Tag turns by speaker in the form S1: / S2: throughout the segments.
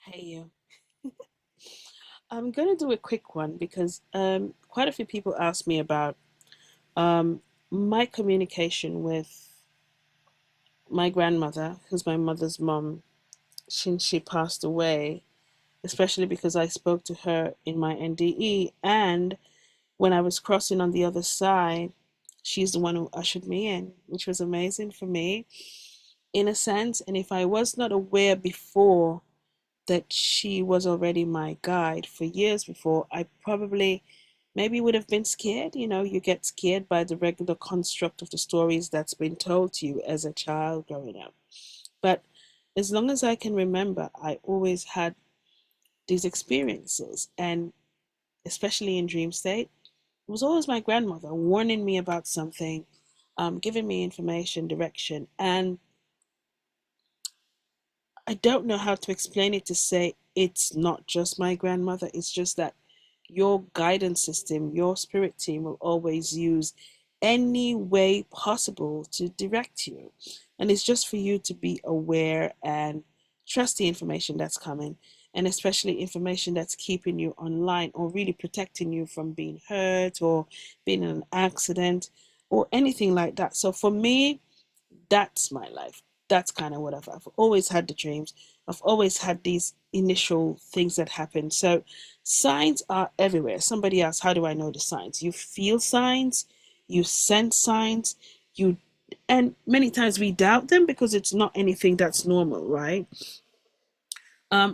S1: Hey you. I'm gonna do a quick one because quite a few people asked me about um, my communication with my grandmother, who's my mother's mom, since she passed away, especially because I spoke to her in my NDE, and when I was crossing on the other side, she's the one who ushered me in, which was amazing for me in a sense. And if I was not aware before that she was already my guide for years before, I probably maybe would have been scared. You know, you get scared by the regular construct of the stories that's been told to you as a child growing up. But as long as I can remember, I always had these experiences, and especially in dream state, it was always my grandmother warning me about something, giving me information, direction, and I don't know how to explain it to say it's not just my grandmother. It's just that your guidance system, your spirit team will always use any way possible to direct you. And it's just for you to be aware and trust the information that's coming, and especially information that's keeping you online or really protecting you from being hurt or being in an accident or anything like that. So for me, that's my life. That's kind of what I've always had the dreams. I've always had these initial things that happen. So signs are everywhere. Somebody asks, how do I know the signs? You feel signs, you sense signs, you and many times we doubt them because it's not anything that's normal, right?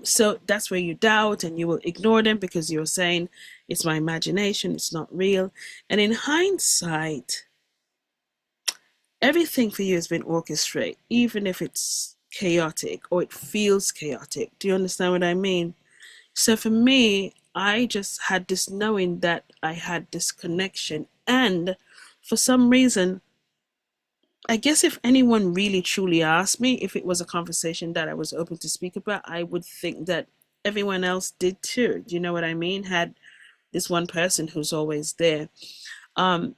S1: So that's where you doubt and you will ignore them because you're saying it's my imagination, it's not real. And in hindsight, everything for you has been orchestrated, even if it's chaotic or it feels chaotic. Do you understand what I mean? So for me, I just had this knowing that I had this connection. And for some reason, I guess if anyone really truly asked me if it was a conversation that I was open to speak about, I would think that everyone else did too. Do you know what I mean? Had this one person who's always there. Um,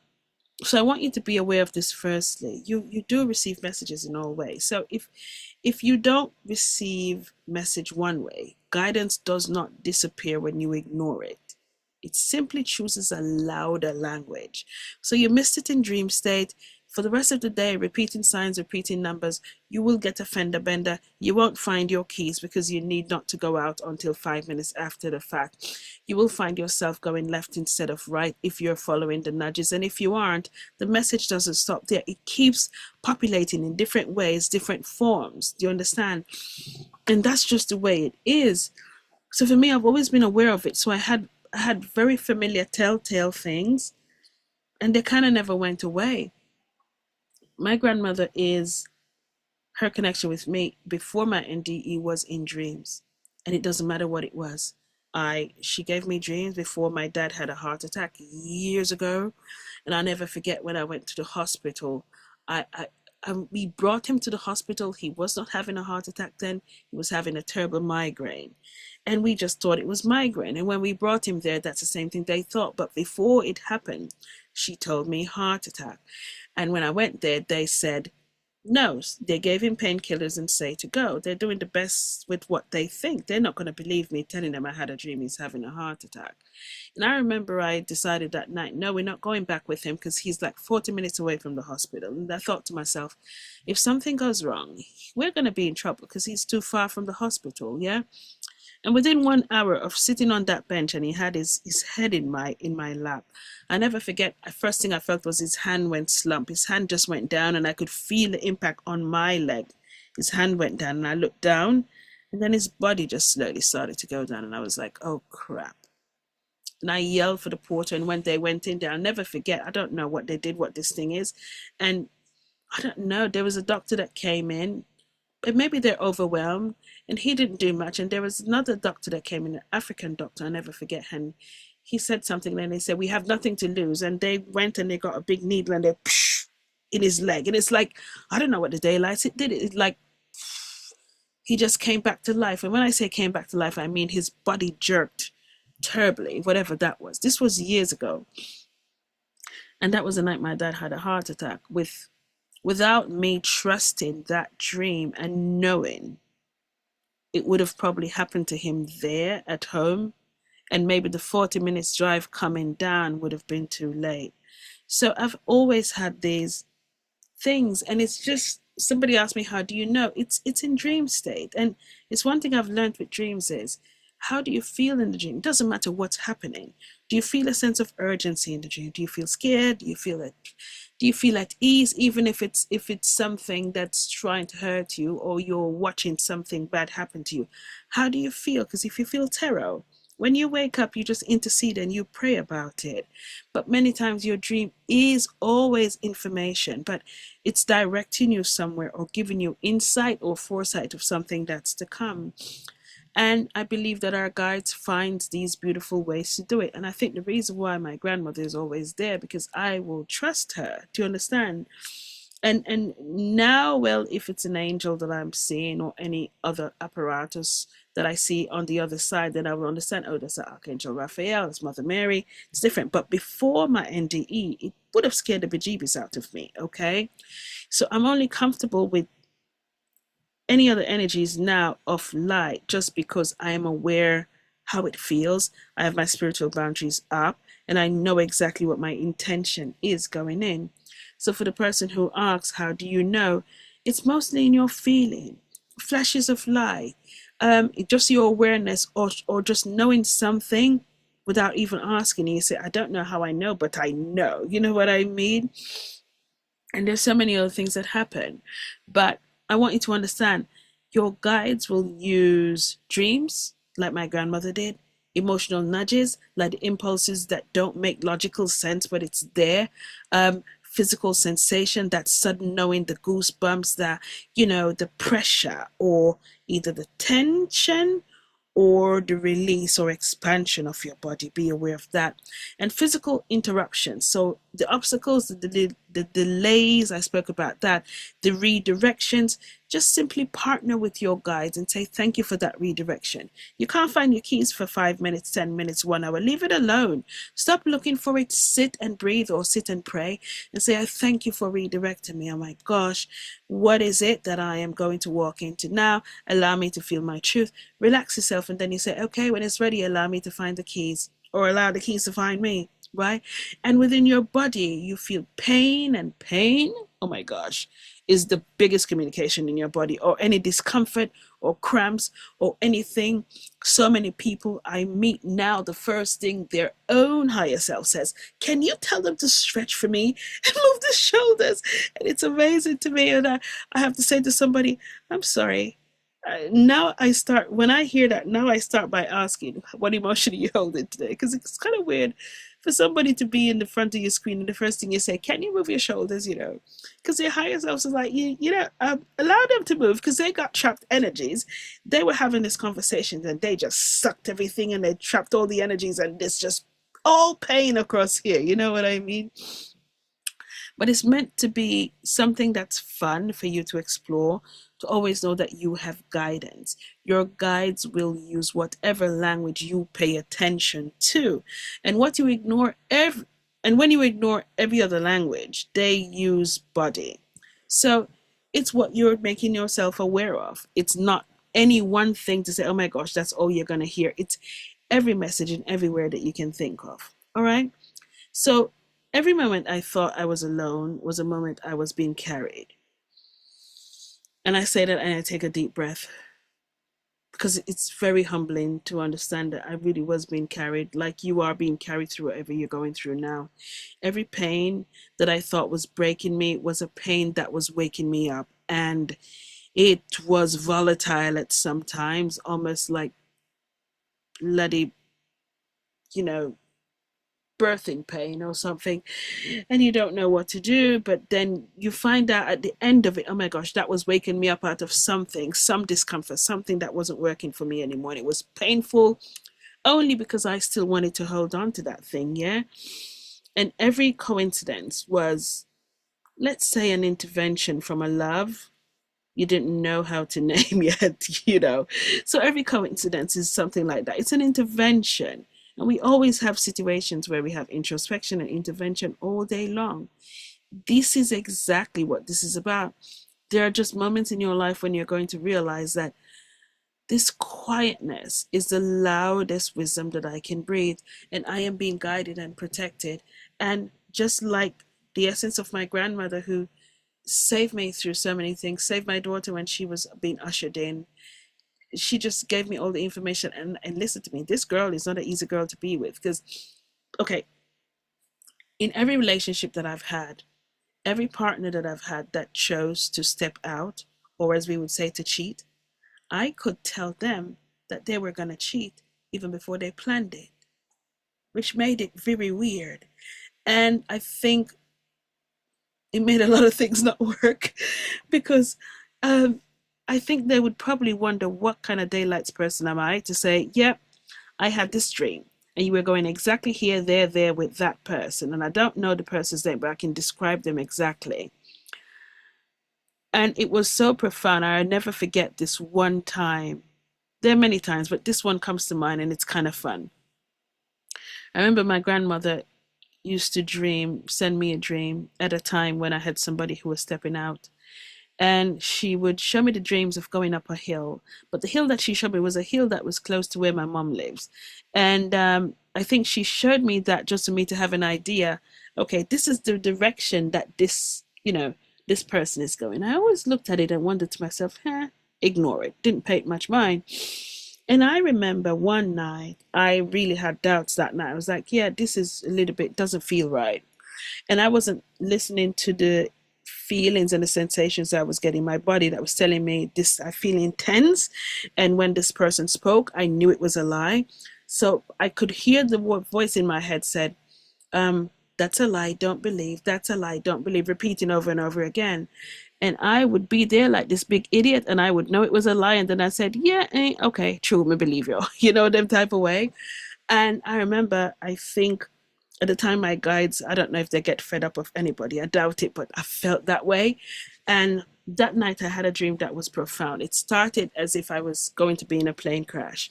S1: so I want you to be aware of this firstly. You do receive messages in all ways. So if you don't receive message one way, guidance does not disappear when you ignore it. It simply chooses a louder language. So you missed it in dream state. For the rest of the day, repeating signs, repeating numbers, you will get a fender bender. You won't find your keys because you need not to go out until 5 minutes after the fact. You will find yourself going left instead of right if you're following the nudges. And if you aren't, the message doesn't stop there. It keeps populating in different ways, different forms. Do you understand? And that's just the way it is. So for me, I've always been aware of it. So I had very familiar telltale things, and they kind of never went away. My grandmother is her connection with me before my NDE was in dreams, and it doesn't matter what it was. I She gave me dreams before my dad had a heart attack years ago, and I'll never forget when I went to the hospital. We brought him to the hospital. He was not having a heart attack then. He was having a terrible migraine. And we just thought it was migraine. And when we brought him there, that's the same thing they thought. But before it happened, she told me heart attack. And when I went there, they said, no, they gave him painkillers and say to go. They're doing the best with what they think. They're not going to believe me telling them I had a dream he's having a heart attack. And I remember I decided that night, no, we're not going back with him because he's like 40 minutes away from the hospital. And I thought to myself, if something goes wrong, we're going to be in trouble because he's too far from the hospital, yeah? And within 1 hour of sitting on that bench and he had his head in my lap, I never forget, the first thing I felt was his hand went slump. His hand just went down and I could feel the impact on my leg. His hand went down and I looked down and then his body just slowly started to go down and I was like, oh crap. And I yelled for the porter, and when they went in there, I'll never forget, I don't know what they did, what this thing is. And I don't know, there was a doctor that came in, and maybe they're overwhelmed, and he didn't do much. And there was another doctor that came in, an African doctor, I'll never forget him. He said something, and they said, we have nothing to lose. And they went and they got a big needle and they psh, in his leg. And it's like, I don't know what the daylights it did. It's like he just came back to life. And when I say came back to life, I mean his body jerked terribly, whatever that was. This was years ago. And that was the night my dad had a heart attack without me trusting that dream and knowing it would have probably happened to him there at home, and maybe the 40 minutes drive coming down would have been too late. So I've always had these things, and it's just, somebody asked me, how do you know? It's in dream state. And it's one thing I've learned with dreams is, how do you feel in the dream? It doesn't matter what's happening. Do you feel a sense of urgency in the dream? Do you feel scared? Do you feel at ease, even if it's something that's trying to hurt you, or you're watching something bad happen to you? How do you feel? Because if you feel terror, when you wake up, you just intercede and you pray about it. But many times your dream is always information, but it's directing you somewhere or giving you insight or foresight of something that's to come. And I believe that our guides find these beautiful ways to do it. And I think the reason why my grandmother is always there, because I will trust her. Do you understand? And now, well, if it's an angel that I'm seeing, or any other apparatus that I see on the other side, then I will understand, oh, that's Archangel Raphael, it's Mother Mary. It's different. But before my NDE, it would have scared the bejeebies out of me. Okay. So I'm only comfortable with any other energies now of light, just because I am aware how it feels. I have my spiritual boundaries up, and I know exactly what my intention is going in. So for the person who asks, how do you know? It's mostly in your feeling, flashes of light, just your awareness, or just knowing something without even asking. You say, I don't know how I know, but I know. You know what I mean? And there's so many other things that happen. But I want you to understand, your guides will use dreams, like my grandmother did, emotional nudges, like the impulses that don't make logical sense, but it's there. Physical sensation, that sudden knowing, the goosebumps, the pressure, or either the tension or the release or expansion of your body. Be aware of that. And physical interruptions. So the obstacles, the delays, I spoke about that, the redirections. Just simply partner with your guides and say, thank you for that redirection. You can't find your keys for 5 minutes, 10 minutes, 1 hour. Leave it alone. Stop looking for it. Sit and breathe, or sit and pray and say, I thank you for redirecting me. Oh my gosh, what is it that I am going to walk into now? Allow me to feel my truth. Relax yourself, and then you say, okay, when it's ready, allow me to find the keys, or allow the keys to find me, right? And within your body, you feel pain, and pain, oh my gosh, is the biggest communication in your body, or any discomfort or cramps or anything. So many people I meet now, the first thing their own higher self says, can you tell them to stretch for me and move the shoulders? And it's amazing to me. And I have to say to somebody, I'm sorry. Now I start, when I hear that, now I start by asking, what emotion are you holding today? Because it's kind of weird for somebody to be in the front of your screen and the first thing you say, can you move your shoulders, because your higher self is like, allow them to move, because they got trapped energies. They were having this conversation and they just sucked everything, and they trapped all the energies, and it's just all pain across here. You know what I mean? But it's meant to be something that's fun for you to explore, to always know that you have guidance. Your guides will use whatever language you pay attention to. And what you ignore every and when you ignore every other language, they use body. So it's what you're making yourself aware of. It's not any one thing to say, oh my gosh, that's all you're going to hear. It's every message and everywhere that you can think of. All right? So every moment I thought I was alone was a moment I was being carried. And I say that and I take a deep breath, because it's very humbling to understand that I really was being carried, like you are being carried through whatever you're going through now. Every pain that I thought was breaking me was a pain that was waking me up. And it was volatile at some times, almost like bloody, you know, birthing pain or something, and you don't know what to do. But then you find out at the end of it, oh my gosh, that was waking me up out of something, some discomfort, something that wasn't working for me anymore. And it was painful only because I still wanted to hold on to that thing. Yeah. And every coincidence was, let's say, an intervention from a love you didn't know how to name yet. So every coincidence is something like that. It's an intervention. And we always have situations where we have introspection and intervention all day long. This is exactly what this is about. There are just moments in your life when you're going to realize that This quietness is the loudest wisdom that I can breathe, and I am being guided and protected. And just like the essence of my grandmother, who saved me through so many things, saved my daughter when she was being ushered in. She just gave me all the information, and listen to me. This girl is not an easy girl to be with because, okay, in every relationship that I've had, every partner that I've had that chose to step out, or as we would say, to cheat, I could tell them that they were going to cheat even before they planned it, which made it very weird. And I think it made a lot of things not work because I think they would probably wonder what kind of daylights person am I to say, yep, I had this dream. And you were going exactly here, there with that person. And I don't know the person's name, but I can describe them exactly. And it was so profound. I'll never forget this one time. There are many times, but this one comes to mind and it's kind of fun. I remember my grandmother used to send me a dream at a time when I had somebody who was stepping out. And she would show me the dreams of going up a hill. But the hill that she showed me was a hill that was close to where my mom lives. And I think she showed me that just for me to have an idea. Okay, this is the direction that this person is going. I always looked at it and wondered to myself, ignore it. Didn't pay it much mind. And I remember one night, I really had doubts that night. I was like, yeah, this is a little bit, doesn't feel right. And I wasn't listening to the feelings and the sensations I was getting in my body that was telling me this, I feel intense. And when this person spoke, I knew it was a lie. So I could hear the voice in my head said, that's a lie, don't believe, that's a lie, don't believe, repeating over and over again. And I would be there like this big idiot and I would know it was a lie. And then I said, yeah, okay, true, me believe you, them type of way. And I remember, I think at the time, my guides, I don't know if they get fed up of anybody. I doubt it, but I felt that way. And that night I had a dream that was profound. It started as if I was going to be in a plane crash.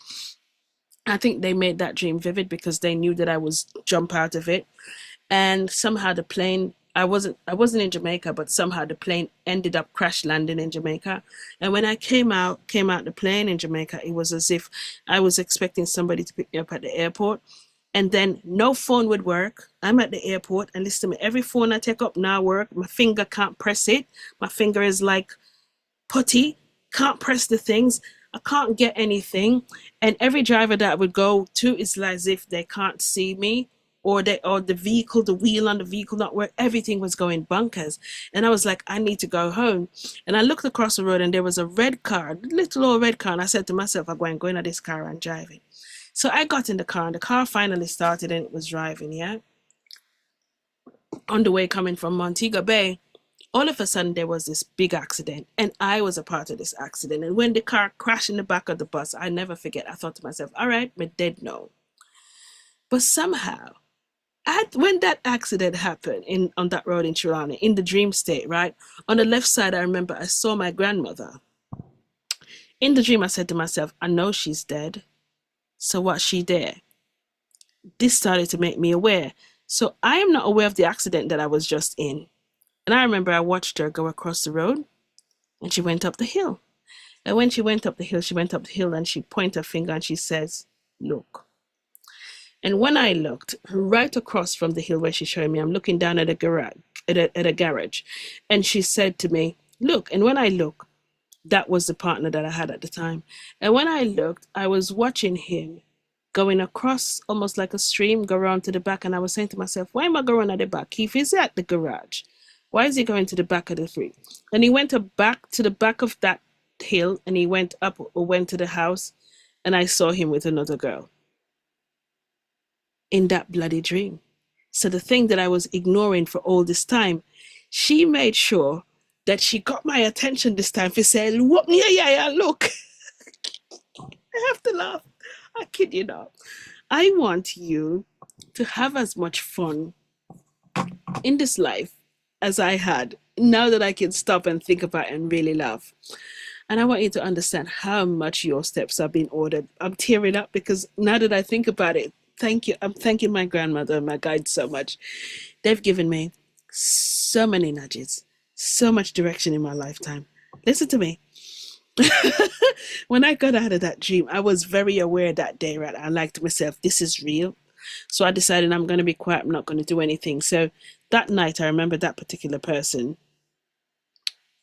S1: I think they made that dream vivid because they knew that I was jump out of it. And somehow the plane, I wasn't in Jamaica, but somehow the plane ended up crash landing in Jamaica. And when I came out the plane in Jamaica, it was as if I was expecting somebody to pick me up at the airport. And then no phone would work. I'm at the airport, and listen to me, every phone I take up now work. My finger can't press it. My finger is like putty, can't press the things. I can't get anything. And every driver that I would go to is like as if they can't see me, or the vehicle, the wheel on the vehicle not work. Everything was going bunkers. And I was like, I need to go home. And I looked across the road and there was a red car, a little old red car. And I said to myself, I'm going to this car and driving. So I got in the car and the car finally started and it was driving, yeah? On the way coming from Montego Bay, all of a sudden there was this big accident and I was a part of this accident. And when the car crashed in the back of the bus, I never forget, I thought to myself, all right, we're dead now. But somehow, when that accident happened on that road in Tirana, in the dream state, right? On the left side, I remember I saw my grandmother. In the dream, I said to myself, I know she's dead. So what's she there? This started to make me aware. So I am not aware of the accident that I was just in. And I remember I watched her go across the road and she went up the hill. And when she went up the hill, and she pointed her finger and she says, look. And when I looked right across from the hill where she showed me, I'm looking down at a garage. And she said to me, look. And when I look, that was the partner that I had at the time. And when I looked, I was watching him going across almost like a stream, go around to the back. And I was saying to myself, why am I going at the back? If he's at the garage, why is he going to the back of the street? And he went back to the back of that hill and he went up or went to the house. And I saw him with another girl in that bloody dream. So the thing that I was ignoring for all this time, she made sure that she got my attention this time for saying, "What? Yeah, look." I have to laugh. I kid you not. I want you to have as much fun in this life as I had, now that I can stop and think about it and really laugh. And I want you to understand how much your steps are being ordered. I'm tearing up because now that I think about it, thank you. I'm thanking my grandmother and my guide so much. They've given me so many nudges, so much direction in my lifetime. Listen to me. When I got out of that dream, I was very aware that day, right? I liked myself, this is real. So I decided I'm going to be quiet, I'm not going to do anything. So that night, I remember that particular person,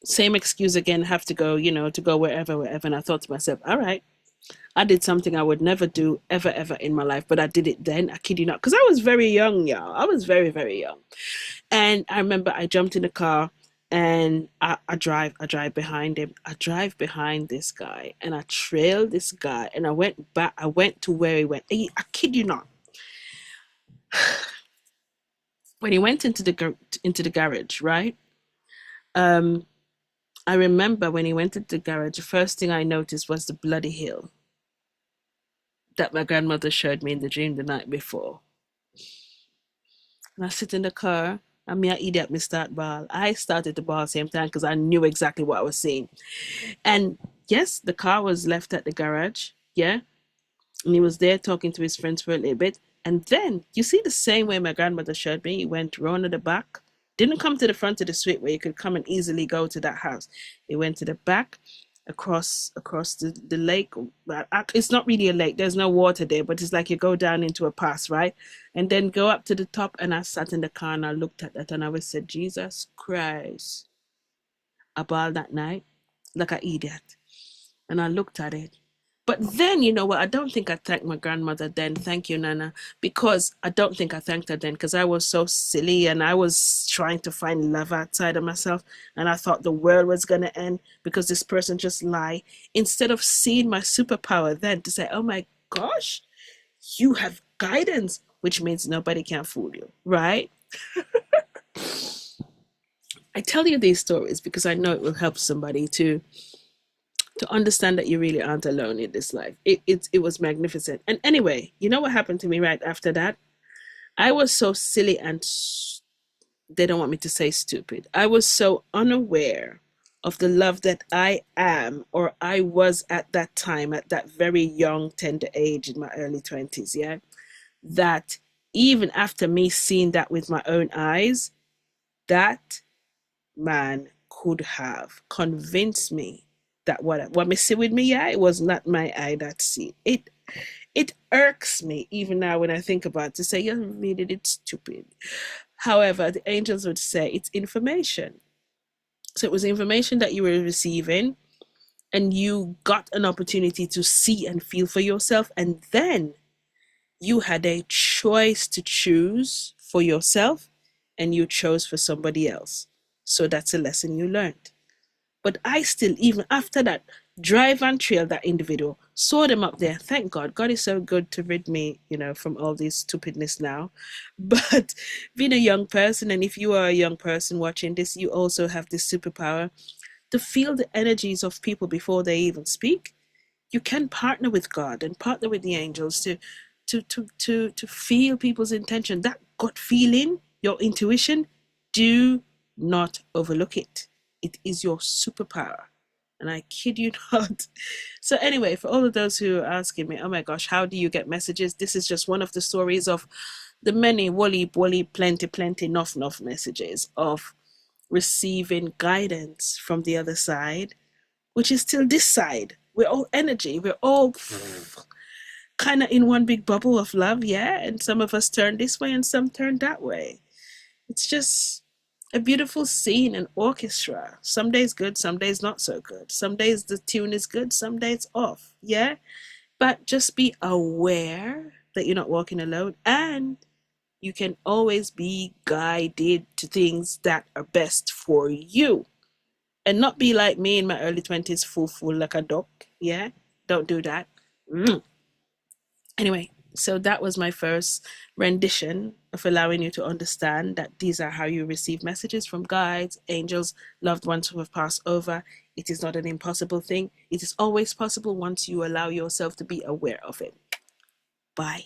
S1: same excuse again, have to go, to go wherever, wherever. And I thought to myself, all right, I did something I would never do ever, ever in my life, but I did it then. I kid you not, because I was very young, y'all. I was very, very young. And I remember I jumped in the car and I drive behind him. I drive behind this guy and I trailed this guy and I went back. I went to where he went. I kid you not. When he went into the garage, right? Um, I remember when he went into the garage, the first thing I noticed was the bloody hill that my grandmother showed me in the dream the night before. And I sit in the car, and me, an idiot, me start ball. I started to ball same time because I knew exactly what I was seeing. And yes, the car was left at the garage. Yeah. And he was there talking to his friends for a little bit. And then you see the same way my grandmother showed me. He went round to the back, didn't come to the front of the suite where you could come and easily go to that house. He went to the back, across the lake. It's not really a lake. There's no water there, but it's like you go down into a pass, right? And then go up to the top. And I sat in the car and I looked at that and I was said, Jesus Christ, I bawled that night like an idiot. And I looked at it. But then, you know what? I don't think I thanked my grandmother then. Thank you, Nana. Because I don't think I thanked her then because I was so silly and I was trying to find love outside of myself. And I thought the world was going to end because this person just lied. Instead of seeing my superpower then to say, oh my gosh, you have guidance, which means nobody can fool you, right? I tell you these stories because I know it will help somebody to understand that you really aren't alone in this life. It was magnificent. And anyway, you know what happened to me right after that? I was so silly and they don't want me to say stupid. I was so unaware of the love that I am or I was at that time, at that very young, tender age in my early 20s, yeah, that even after me seeing that with my own eyes, that man could have convinced me that what me see with me, yeah, it was not my eye that see it irks me even now when I think about it, to say you really did stupid. However, the angels would say it's information. So it was information that you were receiving, and you got an opportunity to see and feel for yourself, and then you had a choice to choose for yourself, and you chose for somebody else. So that's a lesson you learned. But I still, even after that, drive and trail that individual, saw them up there. Thank God. God is so good to rid me, from all this stupidness now. But being a young person, and if you are a young person watching this, you also have this superpower to feel the energies of people before they even speak. You can partner with God and partner with the angels to feel people's intention. That gut feeling, your intuition, do not overlook it. It is your superpower. And I kid you not. So anyway, for all of those who are asking me, oh my gosh, how do you get messages? This is just one of the stories of the many wally, plenty, enough messages of receiving guidance from the other side, which is still this side. We're all energy. We're all kind of in one big bubble of love, yeah? And some of us turn this way and some turn that way. It's just a beautiful scene and orchestra. Some days good, some days not so good. Some days the tune is good, some days off, yeah? But just be aware that you're not walking alone, and you can always be guided to things that are best for you. And not be like me in my early 20s, full like a duck, yeah? Don't do that. Mm. Anyway, so that was my first rendition of allowing you to understand that these are how you receive messages from guides, angels, loved ones who have passed over. It is not an impossible thing. It is always possible once you allow yourself to be aware of it. Bye.